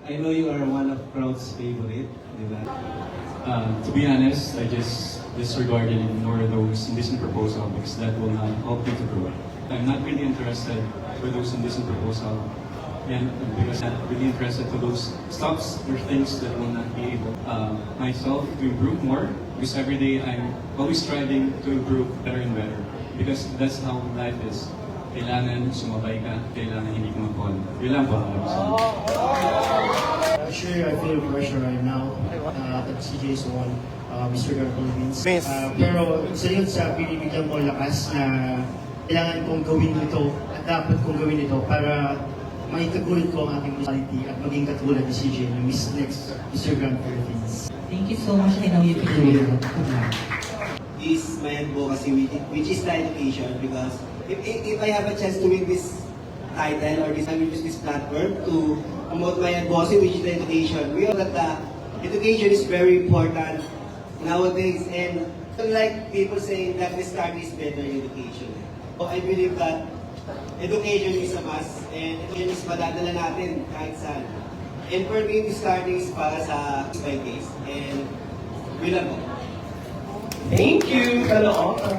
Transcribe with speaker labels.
Speaker 1: I know you are one of Proud's favorite, di ba?
Speaker 2: To be honest, I just disregard and ignore those indecent proposal because that will not help me to grow. I'm not really interested for those indecent proposal, and because I'm not really interested to those stuffs or things that will not be able myself to improve more. Because every day I'm always striving to improve better and better. Because that's how life is. Kailangan sumabay ka, kailangan hindi ka mag-fall. Yun lang po.
Speaker 3: Sure, I feel pressure right now that CJ is one, Mr. Gar Philippines. Pero isa yun sa pinibigyan ko lakas na kailangan kong gawin ito at dapat kong gawin ito para maitagulit ko ang ating personality at maging katulad ni CJ na Miss Next Mr. Grand Philippines.
Speaker 4: Thank you so much. I know you can do it.
Speaker 5: Is my advocacy, which is the education, because if I have a chance to win this title or I will use this platform to promote my advocacy, which is the education. We know that the education is very important nowadays, and like people saying that the study is better in education. So I believe that education is a must, and education is madadala natin kahit saan. And for me, this study is para sa my case, and we love it.
Speaker 1: Thank you, Kaloka!